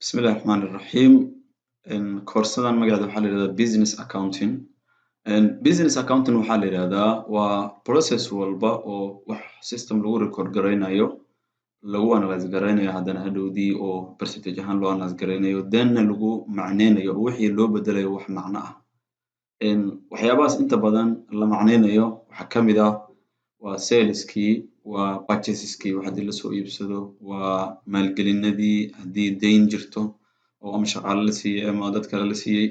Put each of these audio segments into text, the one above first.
بسم الله الرحمن الرحيم. كورسdan magaceeda waxaa la yidhahdaa business accounting. Business accounting waxaa la yidhahdaa waa process walba oo wax system lagu record garaynayo lagu analyze garaynayo haddana hadhowdii oo percentage ahaan loo analyze garaynayo then lagu macneynayo wixii loo bedelayo wax macno ah. waxyaabahaas inta badan la macneynayo waxaa ka mid ah waa saleskii, waa purchaseskii wax haddii lasoo iibsado, waa maalgelinadii haddii dayn jirto oo ama shaqaale la siiyey ama dad kale la siiyey,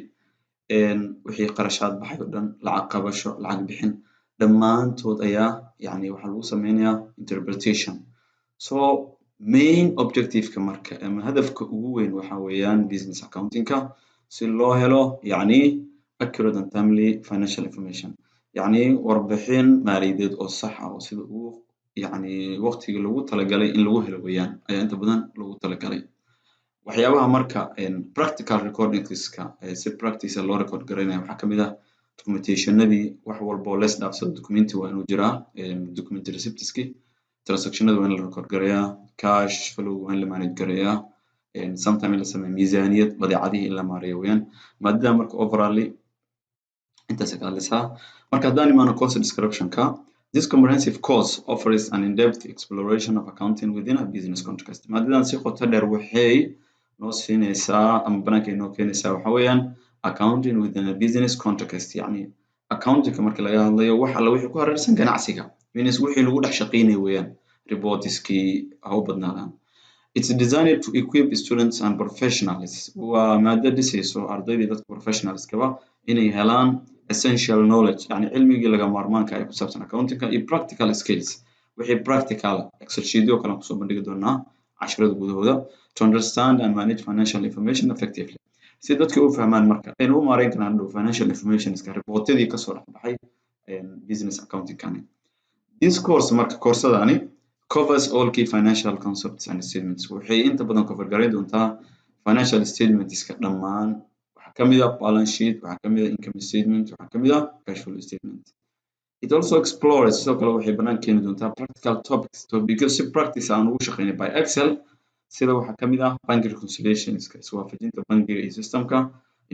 wixii qarashaad baxay oo dhan, lacag qabasho, lacag bixin, dhammaantood ayaa waxaa lagu sameynayaa interpretation. So main objective-ka marka ama hadafka ugu weyn waxaa weeyaan business accounting-ka si loo helo accurate and timely financial information. warbixin maaliyadeed oo sax ah oo sida ugu waqtiga lagu talagalay in lagu helo weeyaan ayaa inta badan lagu talagalay. waxyaabaha marka practical recordingska si practice loo record garaynayo waxaa ka mid ah documentationadii, wax walba oo la isdhaafsado documenti waa inuu jiraa, document receiptski, transactionada waa in la record garayaa, cash flow waa in la manage garayaa, sometime in la sameeyo miisaaniyad, badeecadihii in la maareeyo weeyaan. maadaama marka overall intaas ka hadlaysaa. marka haddaan imaano course description-ka, this comprehensive course offers an in-depth exploration of accounting within a business context. maadaama si qoto dheer waxay noo siinaysaa ama banaanka noo keenaysaa waxa weeyaan accounting within a business context. accounting-ka marka laga hadlayo wax alla wixii ku hareeraysan ganacsiga, means wixii lagu dhex shaqeynay weeyaan, reportskii ha u badnaadaan. It's designed to equip students and professionals. waa maaddo dhisayso ardaydii dadka professionalskaba inay helaan essential knowledge, cilmigii laga maarmaanka ay ku saabsan accounting-ka iyo practical skills. wixii practical excel sheet-yo kale kusoo bandhigi doonaa casharada gudahooda to understand and manage financial information effectively. si dadka u fahmaan marka ayna u maareyn karaan financial informationska reportadii kasoo dhex baxay business accounting-kani. This course marka koorsadaani covers all key financial concepts and statements. waxay inta badan cover gareyn doontaa financial statementska dhammaan. waxaa ka mid ah balance sheet, waxaa ka mid ah income statement, waxaa ka mid ah cash flow statement. It also explores sidoo kale waxay banaan keeni doontaa practical topics because si practice aan ugu shaqeynay by Excel, sida waxaa ka mid ah bank reconciliationska, iswaafajinta bangiga iyo systemka,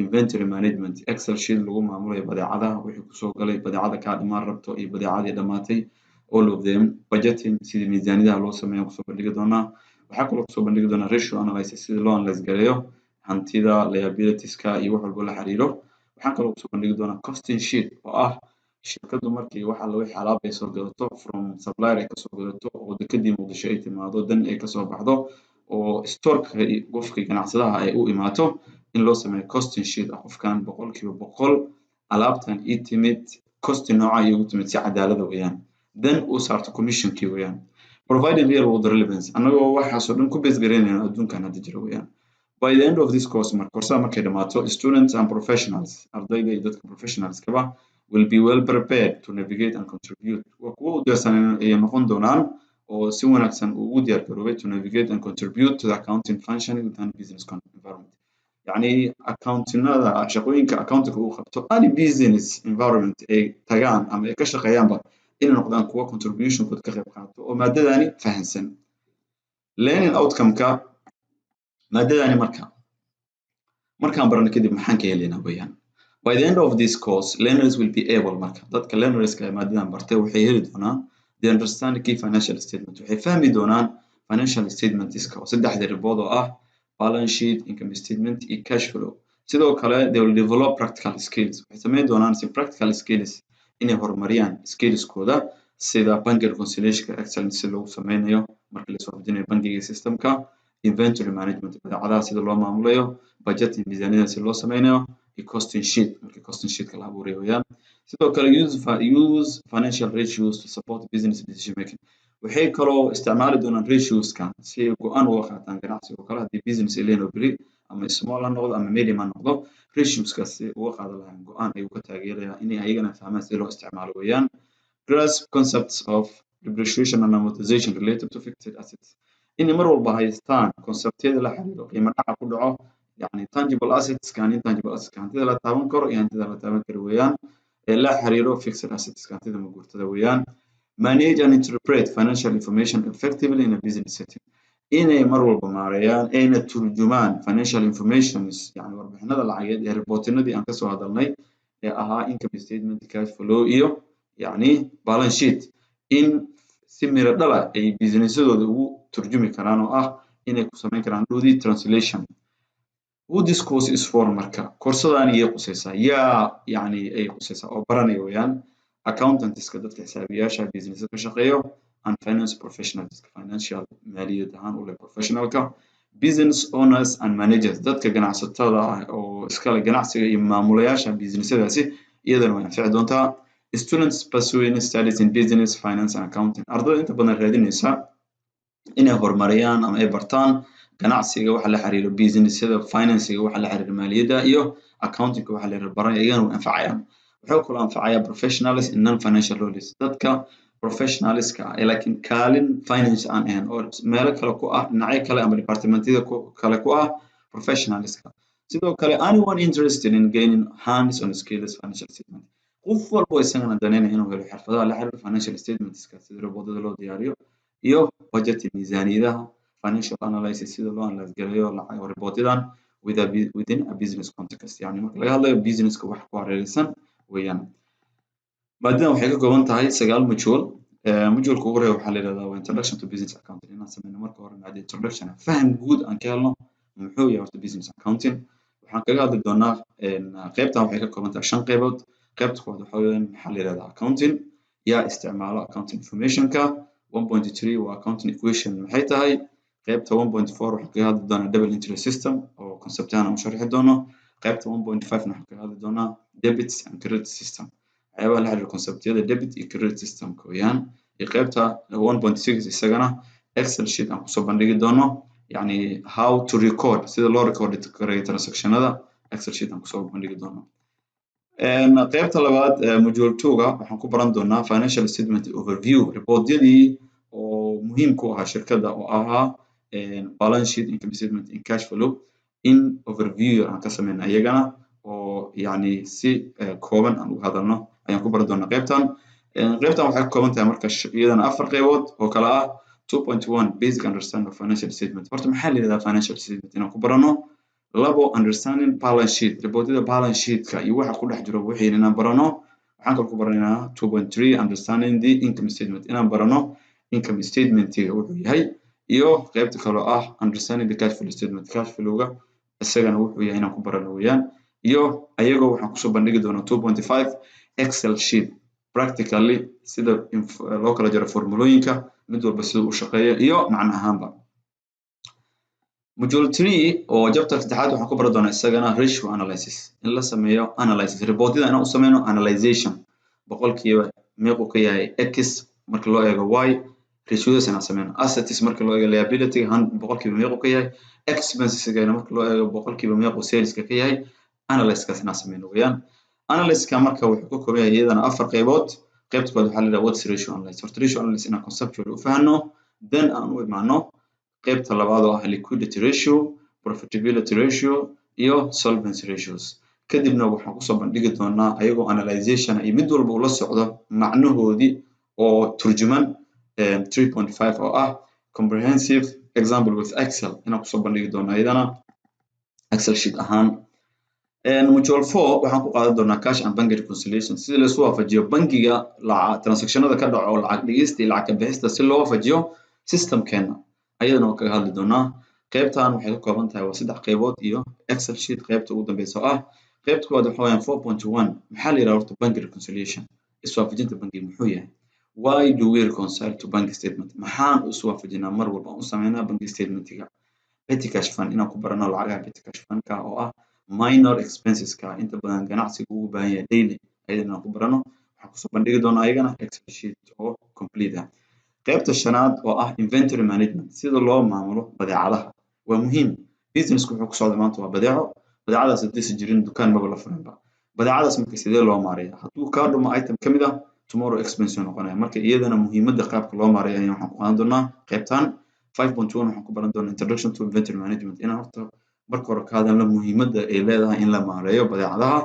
inventory management, Excel sheet lagu maamulayo badeecadaha, wixii kusoo galay, badeecada kaa dhamaan rabto iyo badeecadii dhamaatay, all of them, budgeting sidii miisaaniyadaha loo sameeyo kusoo bandhigi doonaa. waxaa kaloo kusoo bandhigi doonaa ratio analysis sidii loo analyze gareeyo hantida, liabilitieska iyo wax walba la xiriiro. waxaa kaloo kusoo bandhigi doonaa costing sheet oo ah shirkadu markii wax alla wixii alaab ay soo gadato from supplier ay kasoo gadato oo dekadii Muqdisho ay timaado dan ay kasoo baxdo oo storeka qofkii ganacsadaha ay u imaato in loo sameeyo costing sheet ah, qofkan 100% alaabtan ii timid costing nooca ay ugu timid si cadaalad ah weeyaan, then uu saarto commissionkii weeyaan, provided real world relevance, annagoo waxaas oo dhan ku base gareynayna adduunkan hadda jira weeyaan. By the end of this course, koorsada markay dhamaato, students and professionals, ardayda iyo dadka professionalskaba will be well prepared to navigate and contribute. waa kuwa u diyaarsan ay noqon doonaan oo si wanaagsan ugu diyaar garoobay to navigate and contribute to the accounting functioning within business environment. accountingada shaqooyinka accounting uu qabto any business environment ay tagaan ama ay ka shaqeeyaanba inay noqdaan kuwa contribution-kooda ka qayb qaato oo maadadaani fahansan. learning outcome-ka maadadaani markaan barano kadib maxaan ka helaynaa weeyaan. By the end of this course, learners will be able dadka learnerska maadadan bartay waxay heli doonaan they understand key financial statement. waxay fahmi doonaan financial statementska oo saddexda ribood oo ah balance sheet, income statement iyo cash flow. sidoo kale they will develop practical skills. waxay sameyn doonaan si practical skills inay horumariyaan skillskooda sida bank reconciliation, Excel si loogu sameynayo marka la soo fadhinayo bangiga systemka, inventory management badeecadaha sida loo maamulayo, budgeting miisaaniyada si loo sameynayo, iyo costing sheet marka costing sheet-ka la abuurayo weeyaan. sidoo kale use financial ratios to support business decision making. waxay kaloo isticmaali doonaan ratioskan si ay go'aan uga qaataan ganacsiga oo kale haddii business ay leeyihiin oo beri ama small ha noqdo ama medium ha noqdo, ratioskaas si uga qaadan lahaan go'aan ay uga taageerayaan inay ayagana fahmaan sida loo isticmaalo weeyaan. grasp concepts of depreciation and amortization related to fixed assets. inay mar walba haystaan conceptyada la xiriiro qiimo dhaca ku dhaco, tangible assets kan intangible assets kan hantida la taaban karo iyo hantida la taaban karo weeyaan, ee la xiriiro fixed assets kan hantida ma guurtada weeyaan. manage and interpret financial information effectively in a business setting. inay mar walba maareeyaan ayna turjumaan financial informations yani warbixinada lacageed ee reportinadii aan kasoo hadalnay ee ahaa income statement, cash flow iyo yani balance sheet in si miro dhala ay businessadooda ugu turjumi karaan oo ah inay ku samayn karaan doodii translation. Who this course is for marka koorsadaani iyay qusaysaa yaa yani ay qusaysaa oo baranaya weeyaan accountantska dadka xisaabiyaasha business ka shaqeeyo and finance professionals financial maaliyad ahaan u leh professionalka business owners and managers dadka ganacsatada ah oo iskale ganacsiga iyo maamulayaasha businessadaasi iyadana way anfici doontaa. Students pursuing studies in business finance and accounting ardayda inta badan raadinaysa inay horumariyaan ama ay bartaan ganacsiga waxa la xiriiro businessyada financega waxa la xiriiro maaliyadda iyo accounting waxa la xiriiro baran iyagana way anfacayaan. Wuxuu kaloo anfacayaa professionals in non financial roles dadka professionalska ah laakiin kaalin finance aan ahayn oo meelo kale ku ah dhinacyo kale ama departmentyada kale ku ah professionalska. Sidoo kale anyone interested in gaining hands on skills financial statement qof walba isagana daneynaya inuu helo xirfadaha la xiriira financial statementska sida reportada loo diyaariyo iyo budget miisaaniyadaha financial analysis sida loo analyze gareeyo lacag reportadan within a business context yani marka laga hadlayo businesska wax ku hareeraysan weeyaan. maadaama waxay ka kooban tahay 9 module moduleka ugu horeeya waxaa la yiraahdaa waa introduction to business accounting inaan sameyno marka hore maada introduction faham guud aan ka helno muxuu yahay horta business accounting. waxaan kaga hadli doonaa qaybtan waxay ka kooban tahay 5 qaybood. qaybta koowaad waxaa weeyaan maxaa la yiraahdaa accounting yaa isticmaalo accounting informationka 1.3 waa accounting equation maxay tahay. qaybta 1.4 waxaan kaga hadli doonaa double entry system oo concept ahaan aan u sharxi doono. qaybta 1.5 waxaan kaga hadli doonaa debits and credit system waxyaabaha la xiriira conceptyada debit iyo credit systemka weeyaan. iyo qaybta 1.6 isagana excel sheet aan kusoo bandhigi doono yani how to record sida loo record gareeyo transactionada excel sheet aan kusoo bandhigi doono. qaybta labaad module 2ga waxaan ku baran doonaa financial statement overview reportyadii oo muhiim ku ahaa shirkadda oo ahaa balance sheet income statement and cash flow in overview aan ka sameeyna iyagana oo yani si kooban aan uga hadalno ayaan ku baran doonaa qaybtan. qaybtan waxay ka kooban tahay marka iyadana 4 qaybood oo kala ah 2.1 basic understanding of financial statement horta maxaa la yiraahdaa financial statement inaan ku barano. 2 understanding balance sheet reportada balance sheetka iyo waxa ku dhex jiro wixii inaan barano. waxaan kaloo ku baranaynaa 2.3 understanding the income statement inaan barano income statementiga wuxuu yahay iyo qaybta kale ah understanding the cash flow statement cash flowga isagana wuxuu yahay inaan ku barano weeyaan. iyo ayagoo waxaan kusoo bandhigi doonaa 2.5 excel sheet practically sida loo kala jaro formulooyinka mid walba sida uu shaqeeyo iyo macna ahaanba. module 3 oo chapter saddexaad waxaan ku baran doonaa isagana ratio analysis in la sameeyo analysis reportada inaan u sameyno analyzation boqolkiiba meequu ka yahay x marka loo eego y ratiodas inaan sameyno assets marka loo eego liability boqolkiiba meequu ka yahay expenses marka loo eego boqolkiiba meequu saleska ka yahay analysis inaan sameyno weeyaan. analysis-ka marka wuxuu ka kooban yahay iyadana 4 qaybood. qaybta koowaad waxaa la yiraahdaa what's ratio analysis horta ratio analysis inaan conceptually u fahanno then aan u imaano qaybta labaad oo ah liquidity ratio profitability ratio iyo solvency ratios kadibna waxaan kusoo bandhigi doonaa ayagoo analyzation iyo mid walba ula socdo macnahoodii oo turjuman 3.5 oo ah comprehensive example with excel inaan kusoo bandhigi doonaa iyadana excel sheet ahaan. module 4 waxaan ku qaadan doonaa cash and bank reconciliation sida la isku waafajiyo bangiga transactionada ka dhaco lacag dhigista iyo lacag ka bixista si loo waafajiyo systemkeena ayadana waan kaga hadli doonaa. qaybtan waxay ka kooban tahay waa 3 qaybood iyo excel sheet qaybta ugu dambeysa oo ah qaybta koowaad waxa weeyaan 4.1 maxaa la yiraahdaa horta bank reconciliation iswaafajinta bangiga muxuu yahay. why do we reconcile to bank statement maxaan isu waafajinaa mar walba aan u sameynaa bank statementiga. petty cash fund inaan ku barano lacagaha petty cash fundka oo ah minor expenseska inta badan ganacsiga ugu baahan yahay daily ayadana ku barano waxaan kusoo bandhigi doonaa ayagana excel sheet oo complete ah. qaybta shanaad oo ah inventory management sida loo maamulo badeecadaha waa muhiim businessku wuxuu ku socdaa maanta waa badeecadaas haddii si jirin dukaan maba la furanba badeecadaas marka sidee loo maareeyaa hadduu kaa dhumo item ka mid ah tomorrow expense noqonaya marka iyadana muhiimadda qaabka loo maareeyo ayaan waxaan ku qaadan doonaa. qaybtan 5.1 waxaan ku baran doonaa introduction to inventory management inaan horta marka hore ka hadalno muhiimadda ay leedahay in la maareeyo badeecadaha.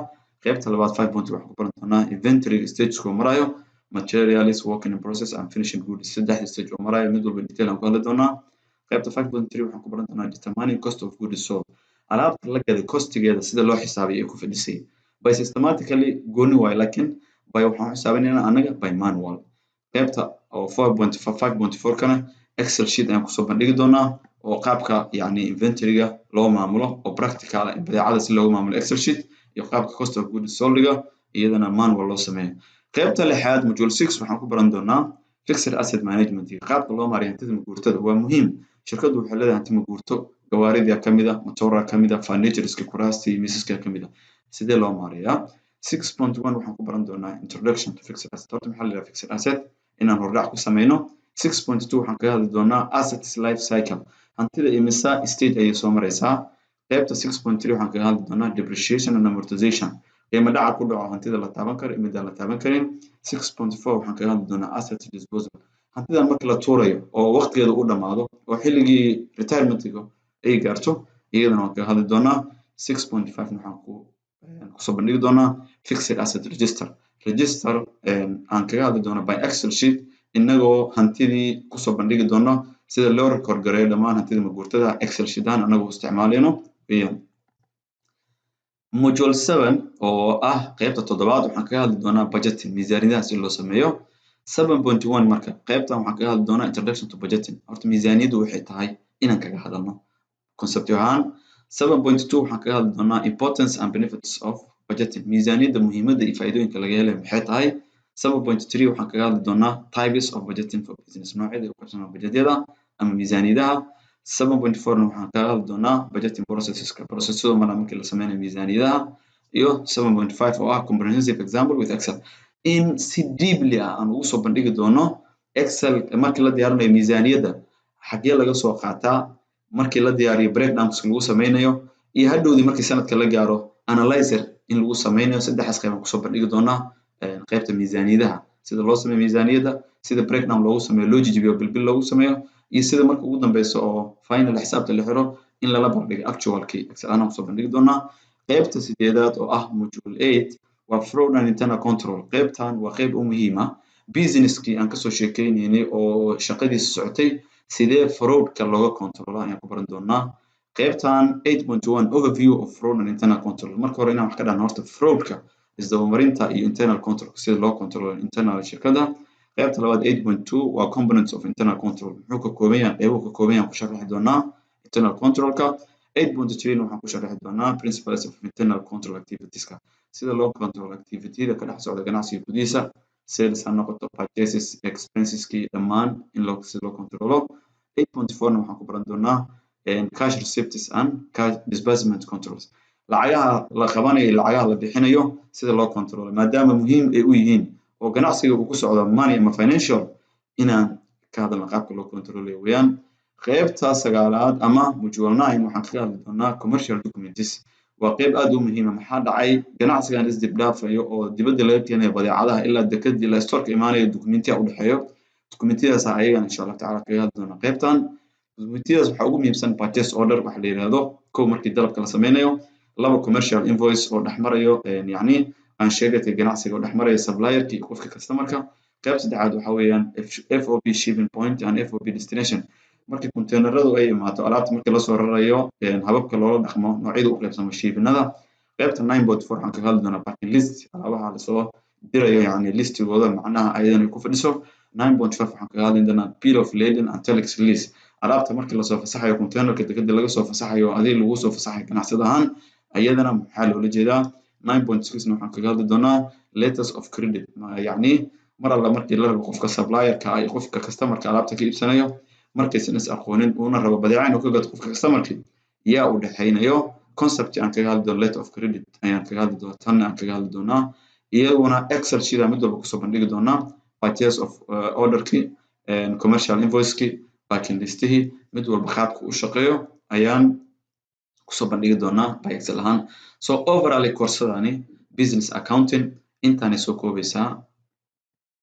qaybta labaad 5.2 waxaan ku baran doonaa inventory stageku marayo materials work in process and finishing goods 3 stage oo marayo mid walba detail aan ku hadli doonaa. qaybta 5.3 waxaan ku baran doonaa determining cost of goods sold alaabta la gaday costigeeda sida loo xisaabiyo ku fadhisay by systematically gooni way laakiin by waxaan xisaabinaynaa anaga by manual qaybta oo 4.5.4 kana excel sheet ayaan kusoo bandhigi doonaa oo qaabka yani inventory-ga loo maamulo oo practical ah badeecada si loogu maamulo excel sheet iyo qaabka cost of goods sold-ga iyadana manual loo sameeyo qaybta lixaad module 6 waxaan ku baran doonaa fixed asset management qaabka loo maareeyo hantida maguurtada waa muhiim shirkadu waxay leedahay hanti maguurto gawaarida kamida matoora kamida furnitureska kuraasta miisaska kamida sidee loo maareeyaa 6.1 waxaan ku baran doonaa introduction to fixed asset horta maxaa la yiraahdaa fixed asset inaan hordhac ku sameyno 6.2 waxaan kaga hadli doonaa assets life cycle hantida imisa stage ayay soo maraysaa qaybta 6.3 waxaan kaga hadli doonaa depreciation and amortization qiimo dhaca ku dhaco hantida la taaban karo imida la taaban karin 6.4 waxaan kaga hadli doonaa asset disposal hantidan marka la tuurayo oo waqtigeeda u dhamaado oo xilligii retirement-ga ay gaarto iyadana waan kaga hadli doonaa 6.5 waxaan kusoo bandhigi doonaa fixed asset register aan kaga hadli doonaa by excel sheet inagoo hantidii kusoo bandhigi doono sida loo record gareeyo dhammaan hantida maguurtada excel sheet aan anagoo isticmaalayno module 7 oo ah qaybta 7aad waxaan kaga hadli doonaa budgeting miisaaniyadaha si loo sameeyo 7.1 marka qaybtan waxaan kaga hadli doonaa introduction to budgeting horta miisaaniyadu waxay tahay inaan kaga hadalno concept ahaan 7.2 waxaan kaga hadli doonaa importance and benefits of budgeting miisaaniyada muhiimadda iyo faa'iidooyinka laga helayo maxay tahay 7.3 waxaan kaga hadli doonaa types of budgeting for business noocyada u qaybsan budgetyada ama miisaaniyadaha 7.4 waxaan kaga hadli doonaa budgeting processes markii la sameynayo miisaaniyadaha iyo 7.5 oo ah comprehensive example with excel in si deeply aan ugu soo bandhigi doono excel markii la diyaarinayo miisaaniyada xagee laga soo qaataa markii la diyaariyo breakdowns lagu sameynayo iyo hadhowdii markii sanadka la gaaro analyzer in lagu sameynayo saddex qayb aan kusoo bandhigi doonaa qaybta miisaaniyadaha sida loo sameeyo miisaaniyada sida breakdown loogu sameeyo loo jijibiyo bilbil loogu sameeyo iyo sida marka ugu dambeyso oo final xisaabta la xiro in lala bandhigo actual-kii excel aan kusoo bandhigi doonaa qaybta 8aad oo ah module 8 waa fraud and internal control qaybtan waa qayb u muhiim ah business-kii aan kasoo sheekeynay oo shaqadiisa socotay sidee fraud-ka looga controlaa ayaan ku baran doonaa qaybtan 8.1 overview of fraud and internal control marka hore inaan wax ka dhahno horta fraud-ka isdabamarinta iyo internal control sida loo control internal shirkada qaybta labaad 8.2 waa components of internal control muxuu ka kooban yahay qaybuhu ka kooban yahay ku sharxi doonaa internal control-ka 8.3 waxaan ku sharxi doonaa principles of internal control activities-ka sida loo control activity-da ka dhex socda ganacsiga gudihiisa sales ha noqoto purchases expenses-kii dhammaan in sida loo controlo 8.4 waxaan ku baran doonaa cash receipts and cash disbursement controls lacagaha la qabanayo iyo lacagaha la bixinayo sida loo controlo maadaama muhiim ay u yihiin oo ganacsiga uu ku socdo money ama financial inaan ka hadalno qaabka loo controlayo weeyaan qaybta 9aad ama module 9 waxaan kaga hadli doonaa commercial documents waa qayb aad u muhiim ah maxaa dhacay ganacsigan isdib dhaafayo oo dibadda laga keenayo badeecadaha ilaa dekadii la store-ka imaanayo dokumentiya u dhaxeeyo dokumentiyadaas ayagana insha Allah taala kaga hadli doonaa qaybtan dokumentiyadaas waxaa ugu muhiimsan purchase order waxa la yiraahdo kow markii dalabka la sameynayo laba commercial invoice oo dhaxmarayo yani aan sheegatay ganacsiga oo dhaxmarayo supplier-ki iyo qofka customer-ka qayb saddexaad waxa weeyaan FOB shipping point and FOB destination markii containeradu ay imaato alaabta markii la soo rarayo hababka loola dhaqmo noocyada u qaybsamo shippinada qaybta 9.4 waxaan kaga hadli doonaa packing list alaabaha la soo dirayo yani listigooda macnaha ayadana ku fadhiso 9.5 waxaan kaga hadli doonaa bill of lading and telex release alaabta markii la soo fasaxayo containerka dekada laga soo fasaxayo adii lagu soo fasaxay ganacsada ahaan ayadana maxaa loola jeedaa 9.6 waxaan kaga hadli doonaa letters of credit yani mar alla markii la rabo qofka supplier-ka ay qofka customer-ka alaabta ka iibsanayo markaysan is aqoonin uuna rabo badeecad uu ka gato qofka customer-ka yaa u dhaxaynayo concept aan kaga hadli doono letter of credit ayaan kaga hadli doonaa tan aan kaga hadli doonaa iyaguna excel sheet mid walba kusoo bandhigi doonaa purchase of order-ki commercial invoice-ki packing list-ihi mid walba qaabka u shaqeeyo ayaan kusoo bandhigi doonaa by excel ahaan so overall course-dani business accounting intaanay soo koobaysaa